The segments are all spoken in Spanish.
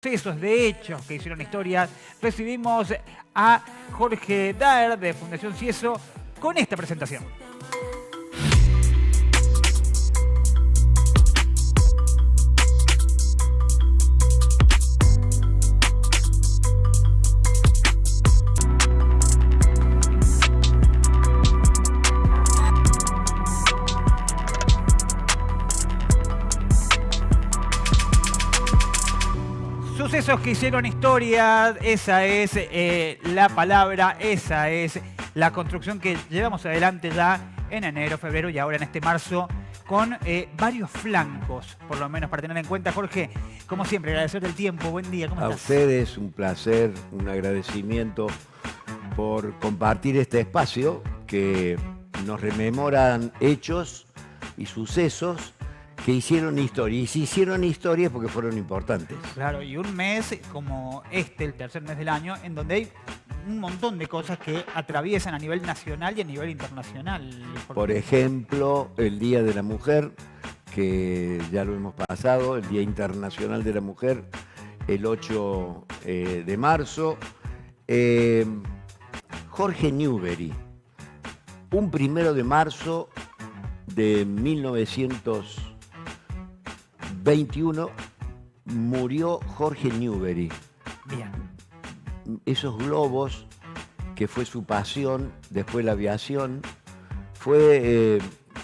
Sucesos de hechos que hicieron historia, recibimos a Jorge Daer de Fundación Cieso con esta presentación. Sucesos que hicieron historia, esa es la palabra, esa es la construcción que llevamos adelante ya en enero, febrero y ahora en este marzo con varios flancos, por lo menos para tener en cuenta. Jorge, como siempre, agradecerte el tiempo, buen día, ¿cómo estás? A ustedes un placer, un agradecimiento por compartir este espacio que nos rememoran hechos y sucesos que hicieron historia. Y si hicieron historia es porque fueron importantes. Claro, y un mes como este, el tercer mes del año, en donde hay un montón de cosas que atraviesan a nivel nacional y a nivel internacional. Por ejemplo, el Día de la Mujer, que ya lo hemos pasado, el Día Internacional de la Mujer, el 8 de marzo. Jorge Newbery, un 1 de marzo de 1921 murió Jorge Newbery. Bien. Esos globos, que fue su pasión, después la aviación, fue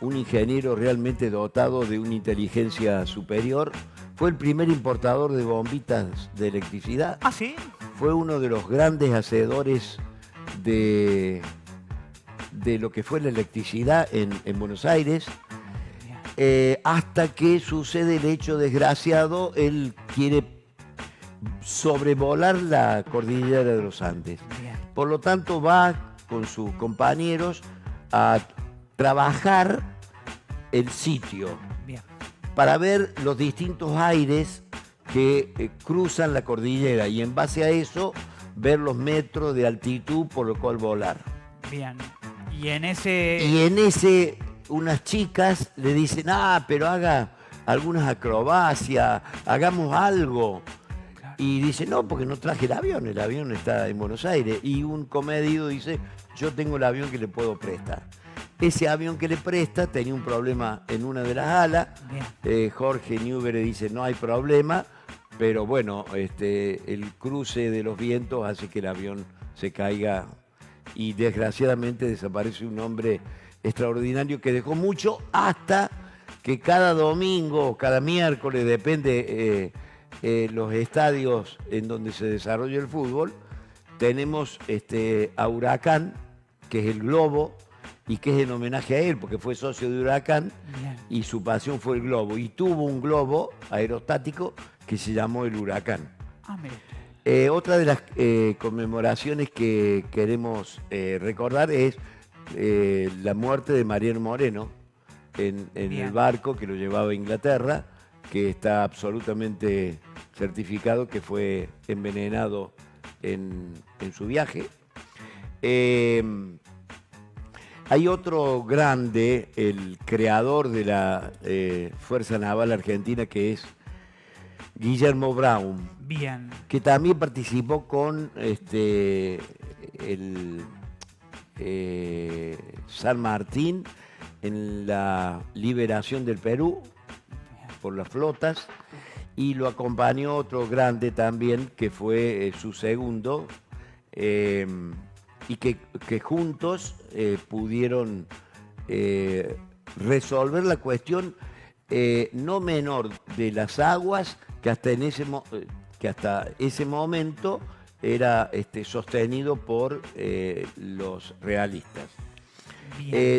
un ingeniero realmente dotado de una inteligencia superior. Fue el primer importador de bombitas de electricidad. ¿Ah, sí? Fue uno de los grandes hacedores de lo que fue la electricidad en Buenos Aires. Hasta que sucede el hecho desgraciado, él quiere sobrevolar la cordillera de los Andes. Bien. Por lo tanto, va con sus compañeros a trabajar el sitio Bien. para ver los distintos aires que cruzan la cordillera y en base a eso ver los metros de altitud por lo cual volar. Bien. Y en ese... Unas chicas le dicen, pero haga algunas acrobacias, hagamos algo. Claro. Y dice, no, porque no traje el avión está en Buenos Aires. Y un comedido dice, yo tengo el avión que le puedo prestar. Ese avión que le presta tenía un problema en una de las alas. Jorge Newbery dice, no hay problema, pero bueno, el cruce de los vientos hace que el avión se caiga y desgraciadamente desaparece un hombre extraordinario que dejó mucho, hasta que cada domingo, cada miércoles, depende los estadios en donde se desarrolla el fútbol, tenemos a Huracán, que es el globo, y que es en homenaje a él, porque fue socio de Huracán. Bien. Y su pasión fue el globo, y tuvo un globo aerostático que se llamó el Huracán. Mira. Otra de las conmemoraciones que queremos recordar es la muerte de Mariano Moreno en el barco que lo llevaba a Inglaterra, que está absolutamente certificado que fue envenenado en su viaje. Hay otro grande, el creador de la Fuerza Naval Argentina, que es Guillermo Brown. Bien. Que también participó con San Martín en la liberación del Perú por las flotas, y lo acompañó otro grande también que fue su segundo, y que juntos pudieron resolver la cuestión no menor de las aguas que hasta ese momento era sostenido por los realistas.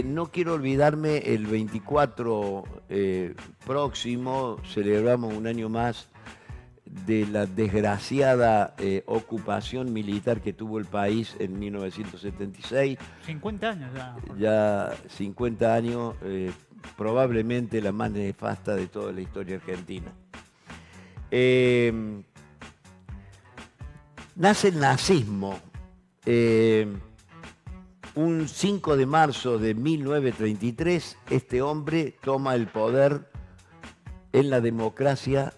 No quiero olvidarme, el 24 próximo celebramos un año más de la desgraciada ocupación militar que tuvo el país en 1976. 50 años ya. Ya 50 años, probablemente la más nefasta de toda la historia argentina. Nace el nazismo. Un 5 de marzo de 1933, este hombre toma el poder en la democracia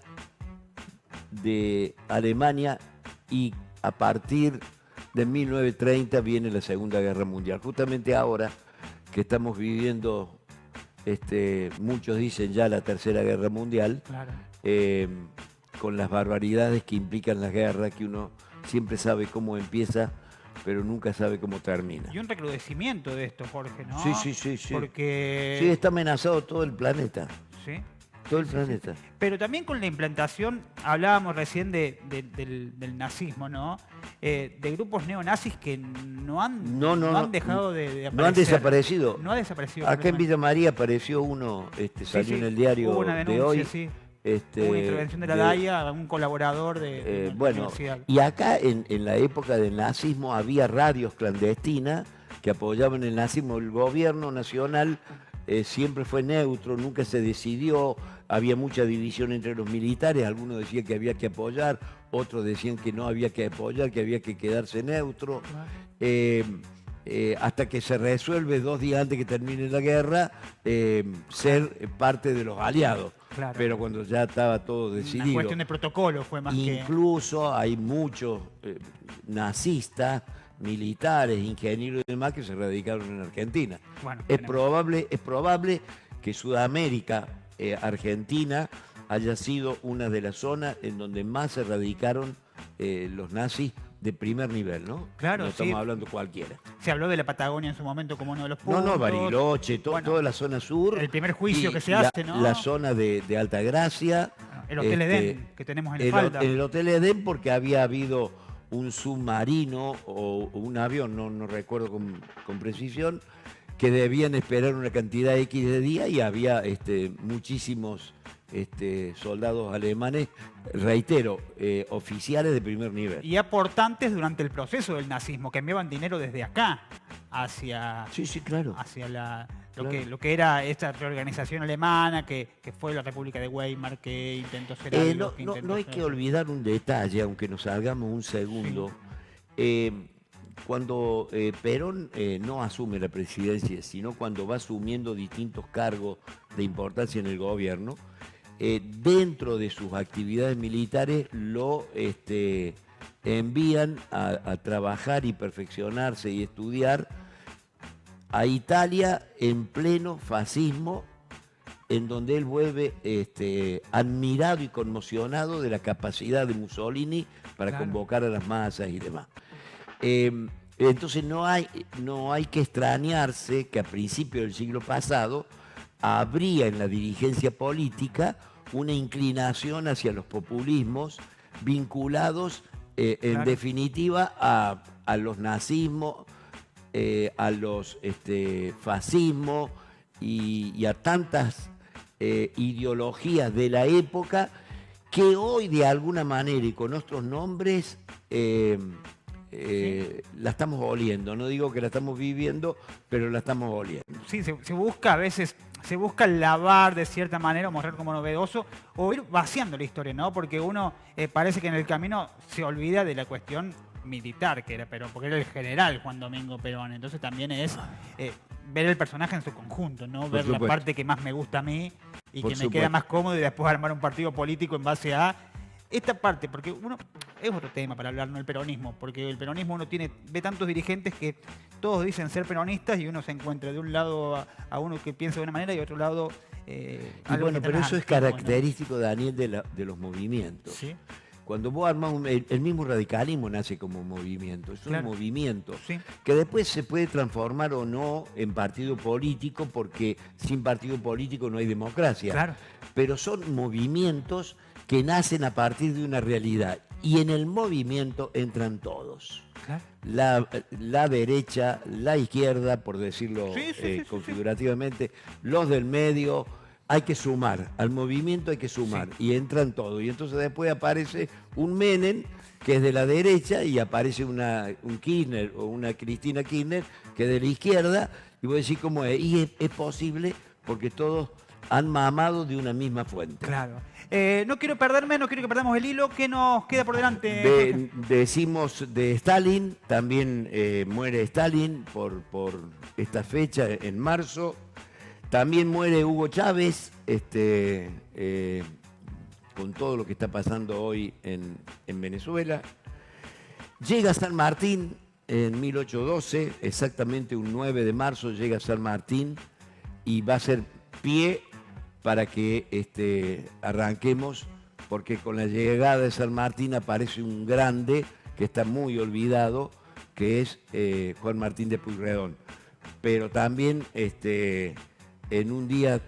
de Alemania y a partir de 1930 viene la Segunda Guerra Mundial. Justamente ahora que estamos viviendo, muchos dicen ya la Tercera Guerra Mundial, Claro. con las barbaridades que implican las guerras, que uno siempre sabe cómo empieza, pero nunca sabe cómo termina. Y un recrudecimiento de esto, Jorge, ¿no? Sí. Porque... Sí, está amenazado todo el planeta. Sí. Todo el planeta. Pero también con la implantación, hablábamos recién del nazismo, ¿no? De grupos neonazis que no han dejado de aparecer. No han desaparecido. No ha desaparecido. Acá en Villa María apareció uno, salió en el diario hubo una denuncia, de hoy. Sí. Hubo una intervención de la DAIA, un colaborador de la universidad. Y acá en la época del nazismo había radios clandestinas que apoyaban el nazismo. El gobierno nacional siempre fue neutro, nunca se decidió, había mucha división entre los militares, algunos decían que había que apoyar, otros decían que no había que apoyar, que había que quedarse neutro. Hasta que se resuelve 2 días antes que termine la guerra, ser parte de los aliados. Claro. Pero cuando ya estaba todo decidido. Una cuestión de protocolo fue más Incluso hay muchos nazistas, militares, ingenieros y demás que se radicaron en Argentina. Bueno, es probable que Sudamérica, Argentina, haya sido una de las zonas en donde más se radicaron los nazis de primer nivel, ¿no? Claro, no estamos hablando cualquiera. Se habló de la Patagonia en su momento como uno de los puntos. No, Bariloche, toda la zona sur. El primer juicio que se hace, ¿no? La zona de Altagracia. El Hotel Edén, que tenemos en falta. El Hotel Edén, porque había habido un submarino o un avión, no recuerdo con precisión, que debían esperar una cantidad X de días y había muchísimos soldados alemanes, reitero, oficiales de primer nivel. Y aportantes durante el proceso del nazismo, que enviaban dinero desde acá hacia, claro. hacia lo que era esta reorganización alemana, que fue la República de Weimar, que intentó ser algo. No hay que olvidar un detalle, aunque nos salgamos un segundo. Sí. Cuando Perón no asume la presidencia, sino cuando va asumiendo distintos cargos de importancia en el gobierno, dentro de sus actividades militares lo envían a trabajar y perfeccionarse y estudiar a Italia en pleno fascismo, en donde él vuelve admirado y conmocionado de la capacidad de Mussolini para convocar a las masas y demás. Entonces no hay que extrañarse que a principios del siglo pasado habría en la dirigencia política una inclinación hacia los populismos vinculados en definitiva a los nazismos, a los fascismos y a tantas ideologías de la época que hoy de alguna manera y con otros nombres la estamos oliendo. No digo que la estamos viviendo, pero la estamos oliendo. Sí, se busca a veces, se busca lavar de cierta manera o mostrar como novedoso o ir vaciando la historia, ¿no? Porque uno parece que en el camino se olvida de la cuestión militar que era Perón, porque era el general Juan Domingo Perón. Entonces también es ver el personaje en su conjunto, ¿no? Ver la parte que más me gusta a mí y que me queda más cómodo y después armar un partido político en base a esta parte, porque uno es otro tema para hablar, no el peronismo, porque el peronismo uno ve tantos dirigentes que todos dicen ser peronistas y uno se encuentra de un lado a uno que piensa de una manera y de otro lado bueno, pero eso es característico, ¿no? Daniel, de los movimientos. ¿Sí? Cuando vos armás el mismo radicalismo nace como movimiento, es un movimiento que después se puede transformar o no en partido político, porque sin partido político no hay democracia. Pero son movimientos que nacen a partir de una realidad y en el movimiento entran todos. La derecha, la izquierda, por decirlo configurativamente, los del medio. Hay que sumar, al movimiento hay que sumar y entran todos. Y entonces después aparece un Menem que es de la derecha y aparece un Kirchner o una Cristina Kirchner que es de la izquierda y vos decís cómo es. Y es posible porque todos han mamado de una misma fuente. Claro. No quiero que perdamos el hilo. ¿Qué nos queda por delante? Decimos de Stalin, también muere Stalin por esta fecha en marzo. También muere Hugo Chávez, con todo lo que está pasando hoy en Venezuela. Llega San Martín en 1812, exactamente un 9 de marzo llega San Martín y va a ser pie para que arranquemos, porque con la llegada de San Martín aparece un grande que está muy olvidado, que es Juan Martín de Pueyrredón. Pero también en un día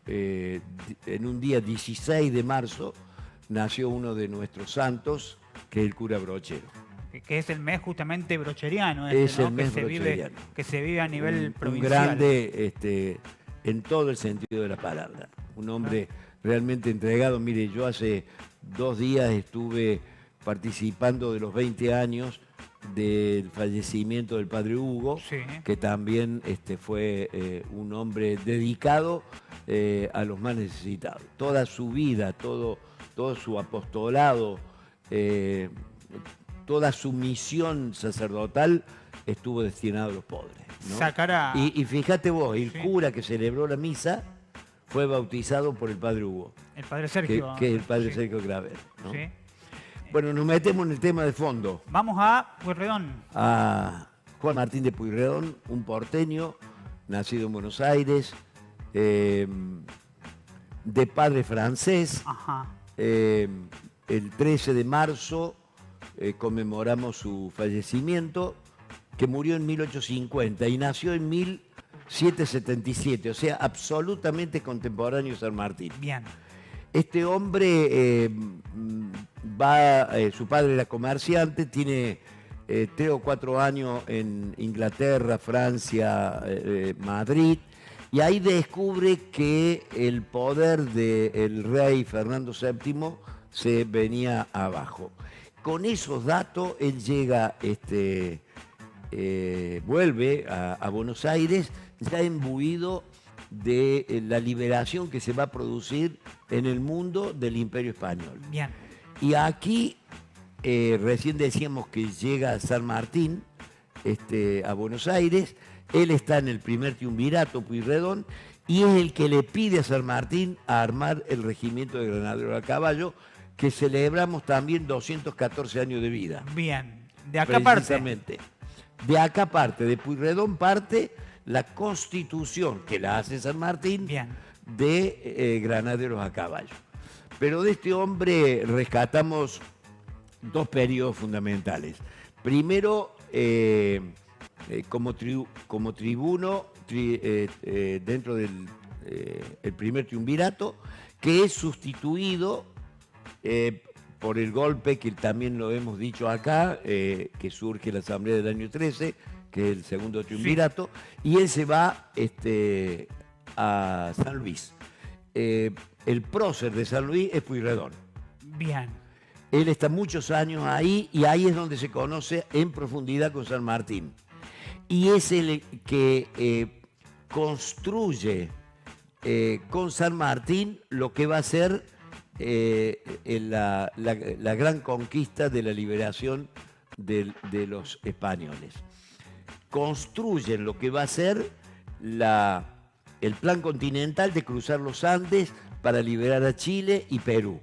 en un día 16 de marzo nació uno de nuestros santos, que es el cura Brochero. Que es el mes justamente brocheriano, Es ¿no? el mes brocheriano. Que se vive a nivel provincial. Un grande en todo el sentido de la palabra. Un hombre realmente entregado. Mire, yo hace 2 días estuve participando de los 20 años del fallecimiento del padre Hugo, sí, que también fue un hombre dedicado a los más necesitados. Toda su vida, todo su apostolado, toda su misión sacerdotal estuvo destinado a los pobres, ¿no? Y fíjate vos, el cura que celebró la misa fue bautizado por el padre Hugo. El padre Sergio. Que es el padre Sergio Claver, ¿no? Sí. Bueno, nos metemos en el tema de fondo. Vamos a Pueyrredón. A Juan Martín de Pueyrredón, un porteño, nacido en Buenos Aires, de padre francés. Ajá. El 13 de marzo conmemoramos su fallecimiento, que murió en 1850 y nació en 1777, o sea, absolutamente contemporáneo a San Martín. Bien. Este hombre su padre era comerciante, tiene 3 o 4 años en Inglaterra, Francia, Madrid, y ahí descubre que el poder del rey Fernando VII se venía abajo. Con esos datos él llega, vuelve a Buenos Aires ya imbuido de la liberación que se va a producir en el mundo del Imperio Español. Bien. Y aquí, recién decíamos que llega San Martín a Buenos Aires, él está en el primer triunvirato, Pueyrredón, y es el que le pide a San Martín a armar el regimiento de granaderos a caballo, que celebramos también 214 años de vida. Bien, de acá parte. De acá parte, de Pueyrredón parte la constitución que la hace San Martín. Bien. De granaderos a caballo. Pero de este hombre rescatamos 2 periodos fundamentales. Primero, como tribuno dentro del el primer triunvirato, que es sustituido por el golpe que también lo hemos dicho acá, que surge en la Asamblea del año 13, que es el segundo triunvirato, sí. Y él se va a San Luis. El prócer de San Luis es Pueyrredón. Bien. Él está muchos años ahí y ahí es donde se conoce en profundidad con San Martín. Y es el que construye con San Martín lo que va a ser la gran conquista de la liberación de los españoles. Construyen lo que va a ser el plan continental de cruzar los Andes para liberar a Chile y Perú.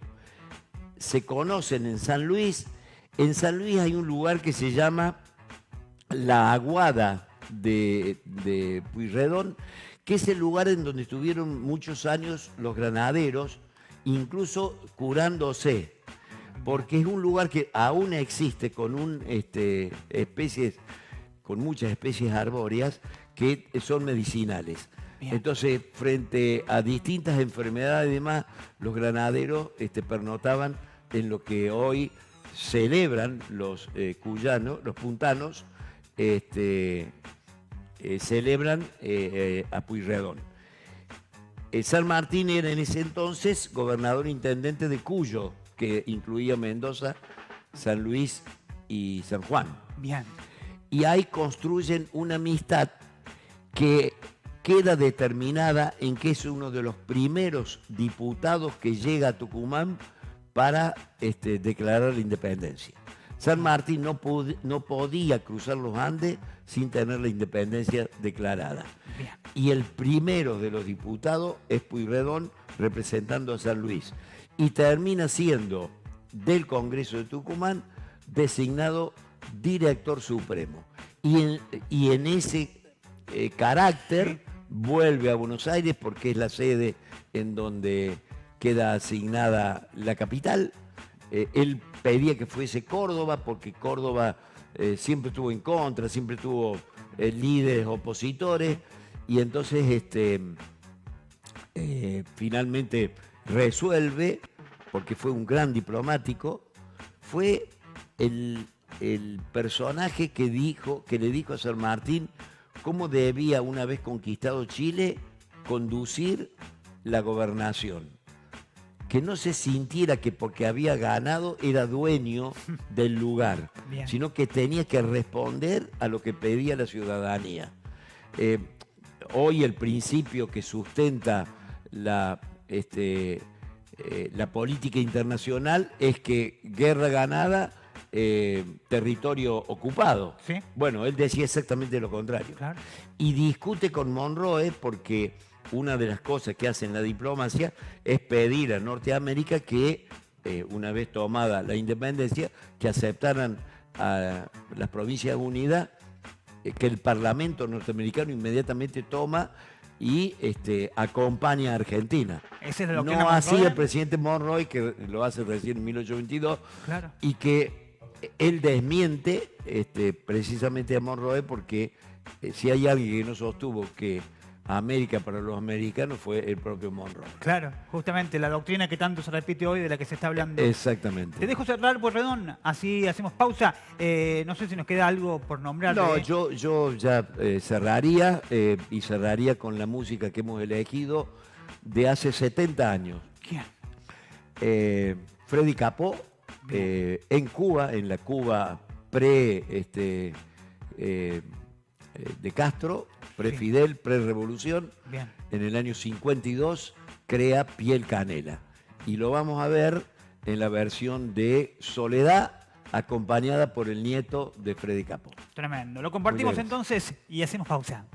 Se conocen en San Luis. En San Luis hay un lugar que se llama La Aguada de Pueyrredón, que es el lugar en donde estuvieron muchos años los granaderos, incluso curándose, porque es un lugar que aún existe con muchas especies arbóreas que son medicinales. Bien. Entonces, frente a distintas enfermedades y demás, los granaderos pernotaban en lo que hoy celebran los cuyanos, los puntanos, celebran a Pueyrredón. San Martín era en ese entonces gobernador intendente de Cuyo, que incluía Mendoza, San Luis y San Juan. Bien. Y ahí construyen una amistad que queda determinada en que es uno de los primeros diputados que llega a Tucumán para declarar la independencia. San Martín no podía cruzar los Andes sin tener la independencia declarada. Bien. y el primero de los diputados es Pueyrredón representando a San Luis. Y termina siendo del Congreso de Tucumán designado director supremo. Y en ese carácter vuelve a Buenos Aires porque es la sede en donde queda asignada la capital. Él pedía que fuese Córdoba porque Córdoba siempre estuvo en contra, siempre tuvo líderes opositores y entonces finalmente resuelve, porque fue un gran diplomático, fue el personaje que le dijo a San Martín cómo debía, una vez conquistado Chile, conducir la gobernación. Que no se sintiera que porque había ganado era dueño del lugar, Bien. sino que tenía que responder a lo que pedía la ciudadanía. Hoy el principio que sustenta la política internacional es que guerra ganada, territorio ocupado. ¿Sí? Bueno, él decía exactamente lo contrario. Claro. Y discute con Monroe porque una de las cosas que hace en la diplomacia es pedir a Norteamérica que, una vez tomada la independencia, que aceptaran a las Provincias Unidas, que el Parlamento norteamericano inmediatamente toma y acompaña a Argentina. Ese es lo que no así Monroe. el presidente Monroe, que lo hace recién en 1822, Claro. y que él desmiente precisamente a Monroe porque si hay alguien que no sostuvo que América para los americanos fue el propio Monroe. Claro, justamente la doctrina que tanto se repite hoy, de la que se está hablando. Exactamente. Te dejo cerrar, Pueyrredón, así hacemos pausa. No sé si nos queda algo por nombrar. No, yo ya cerraría y cerraría con la música que hemos elegido de hace 70 años. ¿Quién? Freddy Capó, en Cuba, en la Cuba de Castro, pre-Fidel, pre-revolución, Bien. en el año 52 crea Piel Canela. Y lo vamos a ver en la versión de Soledad, acompañada por el nieto de Freddy Capó. Tremendo. Lo compartimos Muy bien. entonces y hacemos pausa.